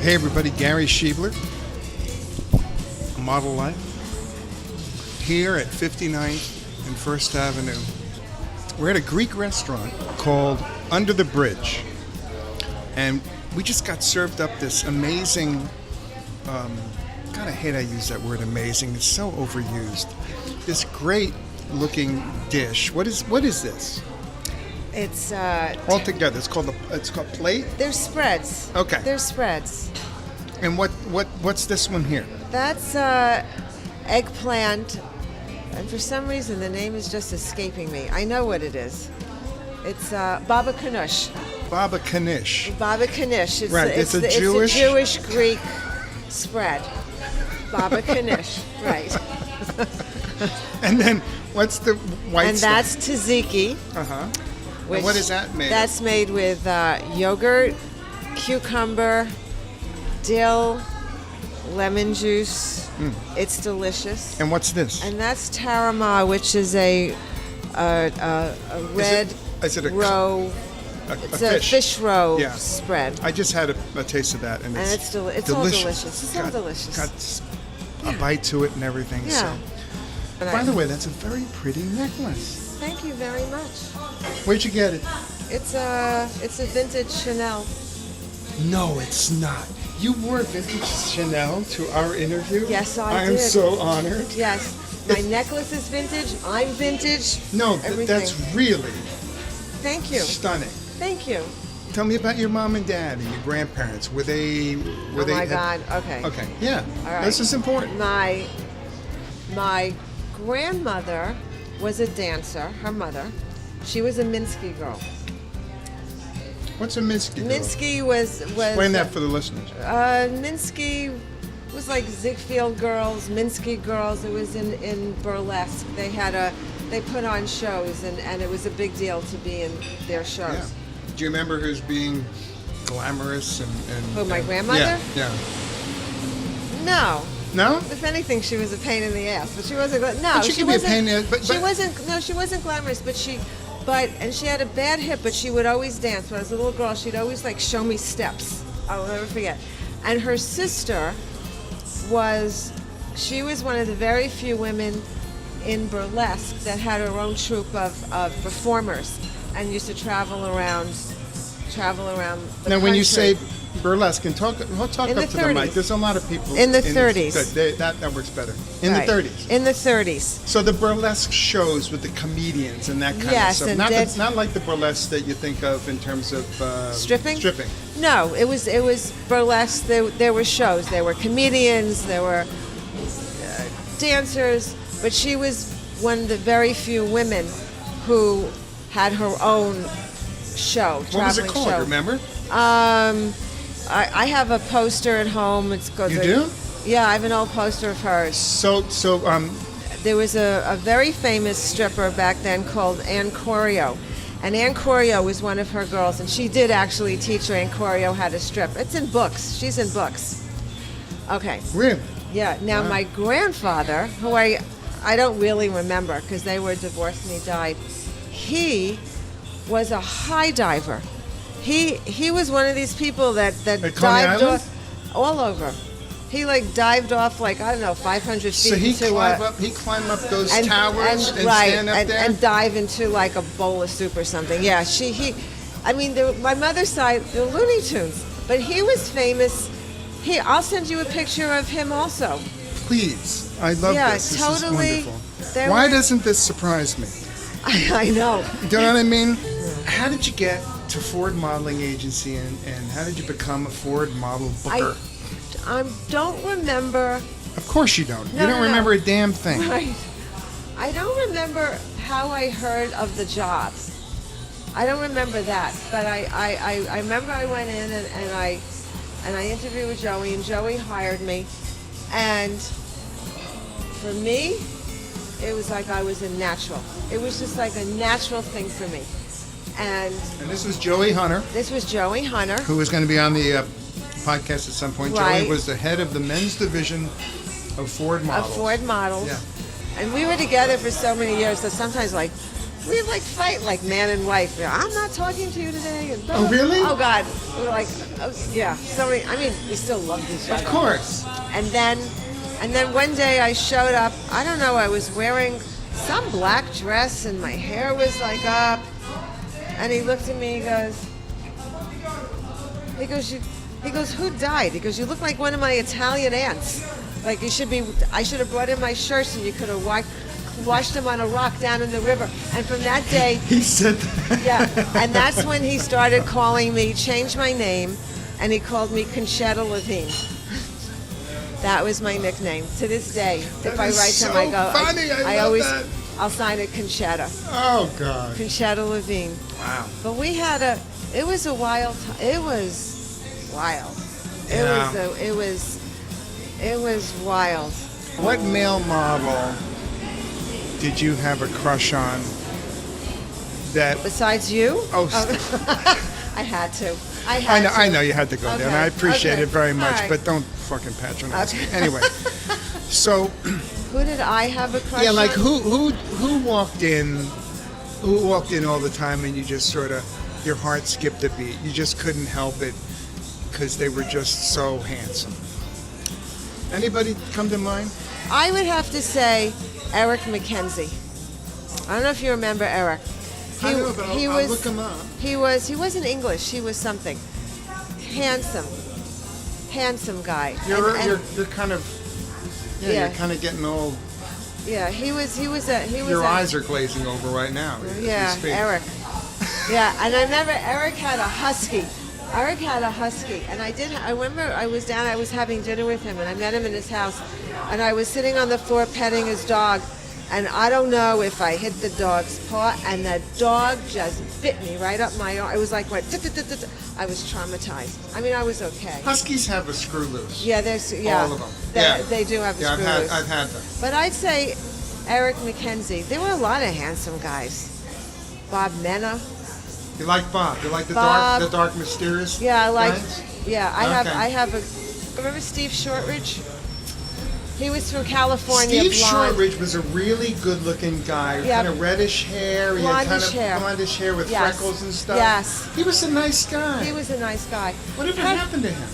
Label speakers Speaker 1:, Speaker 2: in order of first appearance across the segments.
Speaker 1: Hey everybody, Gary Schiebler, Model Life, here at 59th and 1st Avenue. We're at a Greek restaurant called Under the Bridge, and we just got served up this amazing, God, I hate I use that word amazing, it's so overused, this great looking dish. What is this?
Speaker 2: It's
Speaker 1: All together, it's called plate?
Speaker 2: They're spreads.
Speaker 1: Okay.
Speaker 2: They're spreads.
Speaker 1: And what's this one here?
Speaker 2: That's eggplant, and for some reason the name is just escaping me. I know what it is. It's baba ganoush.
Speaker 1: Baba ganoush.
Speaker 2: Baba ganoush. It's,
Speaker 1: right. It's a Jewish
Speaker 2: Greek spread. Baba ganoush. Right.
Speaker 1: And then what's the white
Speaker 2: and
Speaker 1: stuff?
Speaker 2: that's tzatziki.
Speaker 1: Uh-huh. And what is that made
Speaker 2: That's
Speaker 1: of?
Speaker 2: made with yogurt, cucumber, dill, lemon juice. It's delicious.
Speaker 1: And what's this?
Speaker 2: And that's tarama, which is a red
Speaker 1: is it a
Speaker 2: roe. It's a fish roe spread.
Speaker 1: I just had a taste of that, and it's
Speaker 2: delicious. All delicious. It's all delicious.
Speaker 1: Got a bite to it and everything.
Speaker 2: Yeah.
Speaker 1: So. By the way, that's a very pretty necklace.
Speaker 2: Thank you very much.
Speaker 1: Where'd you get it?
Speaker 2: It's a vintage Chanel.
Speaker 1: No, it's not. You wore vintage Chanel to our interview?
Speaker 2: Yes, I did.
Speaker 1: I am so honored.
Speaker 2: Yes. My necklace is vintage. I'm vintage.
Speaker 1: No, that's really
Speaker 2: Thank you.
Speaker 1: Stunning.
Speaker 2: Thank you.
Speaker 1: Tell me about your mom and dad and your grandparents. Were they?
Speaker 2: Oh my God. Okay.
Speaker 1: Okay. Yeah.
Speaker 2: All right.
Speaker 1: This is important.
Speaker 2: My grandmother was a dancer. Her mother. She was a Minsky girl.
Speaker 1: What's a Minsky girl?
Speaker 2: Minsky was.
Speaker 1: Explain that for the listeners.
Speaker 2: Minsky was like Ziegfeld girls, Minsky girls. It was in Burlesque. They put on shows, and it was a big deal to be in their shows.
Speaker 1: Yeah. Do you remember her as being glamorous and
Speaker 2: Who, my grandmother?
Speaker 1: Yeah.
Speaker 2: No.
Speaker 1: No?
Speaker 2: If anything, she was a pain in the ass, but she wasn't. No,
Speaker 1: but she wasn't. Be a pain in the,
Speaker 2: she wasn't. No, she wasn't glamorous, and she had a bad hip, but she would always dance. When I was a little girl, she'd always show me steps. I will never forget. And her sister she was one of the very few women in Burlesque that had her own troupe of performers and used to travel around the
Speaker 1: Now, when you
Speaker 2: country.
Speaker 1: say Burlesque, and talk
Speaker 2: In
Speaker 1: up
Speaker 2: the
Speaker 1: to the
Speaker 2: 30s.
Speaker 1: mic. There's a lot of people
Speaker 2: In the 30s.
Speaker 1: That works better. In
Speaker 2: Right.
Speaker 1: the 30s.
Speaker 2: In the 30s.
Speaker 1: So the burlesque shows with the comedians and that kind of stuff.
Speaker 2: And
Speaker 1: Not like the burlesque that you think of in terms of
Speaker 2: stripping.
Speaker 1: Stripping.
Speaker 2: No, it was burlesque. There were shows. There were comedians. There were dancers. But she was one of the very few women who had her own show.
Speaker 1: What was it called?
Speaker 2: Show.
Speaker 1: Remember?
Speaker 2: I have a poster at home.
Speaker 1: You do?
Speaker 2: Yeah, I have an old poster of hers.
Speaker 1: So
Speaker 2: There was a very famous stripper back then called Ann Corio. And Ann Corio was one of her girls, and she did actually teach Ann Corio how to strip. It's in books. She's in books. Okay.
Speaker 1: Really?
Speaker 2: Yeah. Now,
Speaker 1: Wow.
Speaker 2: my grandfather, who I don't really remember because they were divorced and he died, he was a high diver. He was one of these people that
Speaker 1: At Coney
Speaker 2: dived
Speaker 1: Island?
Speaker 2: off all over. He dived off 500 feet.
Speaker 1: So he climbed up those towers and stand up there?
Speaker 2: And dive into a bowl of soup or something. Yeah, my mother's side, the Looney Tunes. But he was famous. I'll send you a picture of him also.
Speaker 1: Please. I love this. This
Speaker 2: totally.
Speaker 1: is wonderful. Why doesn't this surprise me?
Speaker 2: I know.
Speaker 1: Do you know what I mean? How did you get to Ford Modeling Agency and how did you become a Ford model booker?
Speaker 2: I don't remember.
Speaker 1: Of course you don't.
Speaker 2: No,
Speaker 1: you don't
Speaker 2: no,
Speaker 1: remember a damn thing.
Speaker 2: Right. I don't remember how I heard of the job. I don't remember that, but I remember I went in and I interviewed with Joey, and Joey hired me, and for me, it was like I was a natural. It was just like a natural thing for me. And
Speaker 1: this was Joey Hunter.
Speaker 2: This was Joey Hunter.
Speaker 1: Who was going to be on the podcast at some point.
Speaker 2: Right.
Speaker 1: Joey was the head of the men's division of Ford Models.
Speaker 2: Of Ford Models.
Speaker 1: Yeah.
Speaker 2: And we were together for so many years, so sometimes we like fight like man and wife. I'm not talking to you today. And
Speaker 1: Oh, really?
Speaker 2: Oh God. We were like, oh, yeah. So many, I mean, we still loved each other.
Speaker 1: Of course.
Speaker 2: And then one day I showed up. I don't know. I was wearing some black dress and my hair was like up. And he looked at me. He goes, who died? He goes, you look like one of my Italian aunts. Like I should have brought in my shirts and you could have washed them on a rock down in the river. And from that day,
Speaker 1: He said that.
Speaker 2: yeah, and that's when he started calling me, changed my name, and he called me Conchetta Levine. That was my nickname. To this day, if I
Speaker 1: is
Speaker 2: write
Speaker 1: so
Speaker 2: to him, I go,
Speaker 1: funny. I love
Speaker 2: always,
Speaker 1: that.
Speaker 2: I'll sign it Conchetta.
Speaker 1: Oh, God.
Speaker 2: Conchetta Levine.
Speaker 1: Wow.
Speaker 2: But we had it was a wild, it was wild.
Speaker 1: Yeah.
Speaker 2: It was wild.
Speaker 1: What male model did you have a crush on that...
Speaker 2: Besides you?
Speaker 1: Oh,
Speaker 2: I had to.
Speaker 1: I know you had to go there, and
Speaker 2: Okay,
Speaker 1: I appreciate
Speaker 2: okay.
Speaker 1: it very much,
Speaker 2: All right.
Speaker 1: but don't fucking patronize me.
Speaker 2: Okay.
Speaker 1: Anyway, so...
Speaker 2: Who did I have a crush
Speaker 1: Yeah, like
Speaker 2: on?
Speaker 1: who walked in all the time and you just sort of, your heart skipped a beat. You just couldn't help it because they were just so handsome. Anybody come to mind?
Speaker 2: I would have to say Eric McKenzie. I don't know if you remember Eric.
Speaker 1: I know, but I'll look him up.
Speaker 2: He wasn't English. He was something. Handsome guy.
Speaker 1: You're kind of,
Speaker 2: Yeah.
Speaker 1: you're kind of getting old.
Speaker 2: Yeah, he was
Speaker 1: Your eyes are glazing over right now. as we
Speaker 2: Yeah,
Speaker 1: speak.
Speaker 2: Eric. Yeah, and I remember Eric had a husky. And I remember I was having dinner with him, and I met him in his house, and I was sitting on the floor petting his dog, and I don't know if I hit the dog's paw, and the dog just bit me right up my arm. It was like, I was traumatized. I mean, I was okay.
Speaker 1: Huskies have a screw loose.
Speaker 2: Yeah,
Speaker 1: All of them.
Speaker 2: They do have a screw loose.
Speaker 1: I've had them.
Speaker 2: But I'd say Eric McKenzie. There were a lot of handsome guys. Bob Mena.
Speaker 1: You like Bob? You like the
Speaker 2: Bob.
Speaker 1: dark, mysterious?
Speaker 2: Yeah, I like.
Speaker 1: guys?
Speaker 2: Yeah,
Speaker 1: Okay.
Speaker 2: I have a. Remember Steve Shortridge? He was from California.
Speaker 1: Steve
Speaker 2: blonde.
Speaker 1: Shortridge was a really good-looking guy.
Speaker 2: Yeah.
Speaker 1: Kind of reddish hair. He had kind
Speaker 2: Blondish
Speaker 1: of
Speaker 2: hair.
Speaker 1: blondish hair with
Speaker 2: Yes.
Speaker 1: freckles and stuff.
Speaker 2: Yes.
Speaker 1: He was a nice guy.
Speaker 2: He was a nice guy.
Speaker 1: Whatever happened to him?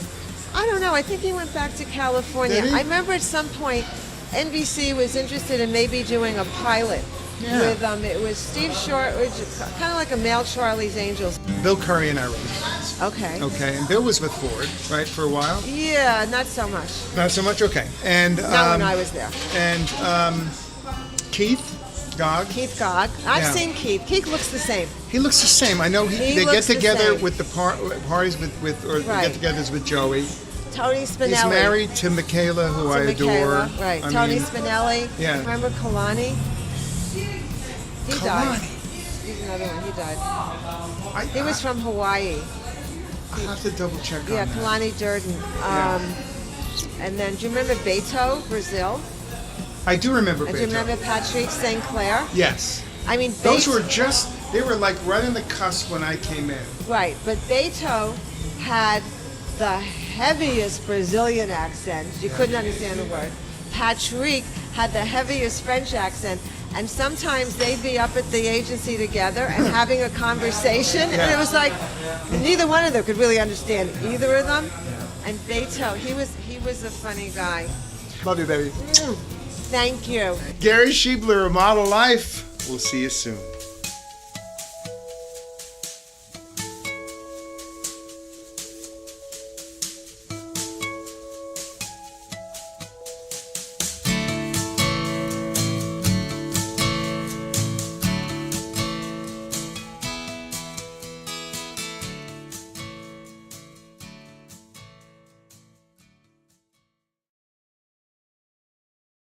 Speaker 2: I don't know. I think he went back to California.
Speaker 1: Did he?
Speaker 2: I remember at some point, NBC was interested in maybe doing a pilot.
Speaker 1: Yeah.
Speaker 2: With it was Steve Shortridge, kind of like a male Charlie's Angels.
Speaker 1: Bill Curry and I were friends.
Speaker 2: Okay.
Speaker 1: Okay, and Bill was with Ford, right, for a while?
Speaker 2: Yeah, not so much.
Speaker 1: Not so much? Okay. And
Speaker 2: Not when I was there.
Speaker 1: And Keith Gog.
Speaker 2: Keith Gog. I've
Speaker 1: Yeah.
Speaker 2: seen Keith. Keith looks the same.
Speaker 1: He looks the same. I know
Speaker 2: He
Speaker 1: they get
Speaker 2: looks the
Speaker 1: together
Speaker 2: same.
Speaker 1: with the parties or
Speaker 2: Right.
Speaker 1: get-togethers with Joey.
Speaker 2: Tony Spinelli.
Speaker 1: He's married to Michaela, who I adore.
Speaker 2: Right.
Speaker 1: I
Speaker 2: Tony
Speaker 1: mean,
Speaker 2: Spinelli.
Speaker 1: yeah.
Speaker 2: Remember Kalani? He died.
Speaker 1: Kalani.
Speaker 2: He's another one. He died. He
Speaker 1: I
Speaker 2: was from Hawaii.
Speaker 1: I'll have to double check on
Speaker 2: Yeah,
Speaker 1: that.
Speaker 2: Kalani Durden.
Speaker 1: Yeah.
Speaker 2: And then, do you remember Beto, Brazil?
Speaker 1: I do remember
Speaker 2: And do you
Speaker 1: Beethoven.
Speaker 2: remember Patrick St. Clair?
Speaker 1: Yes.
Speaker 2: I mean,
Speaker 1: Those were they were like right on the cusp when I came in.
Speaker 2: Right, but Beto had the heaviest Brazilian accent. You couldn't understand a word. Patrick had the heaviest French accent. And sometimes they'd be up at the agency together and having a conversation. And it was like, neither one of them could really understand either of them. And Beto, he was a funny guy.
Speaker 1: Love you, baby.
Speaker 2: Thank you.
Speaker 1: Gary Schiebler of Model Life. We'll see you soon.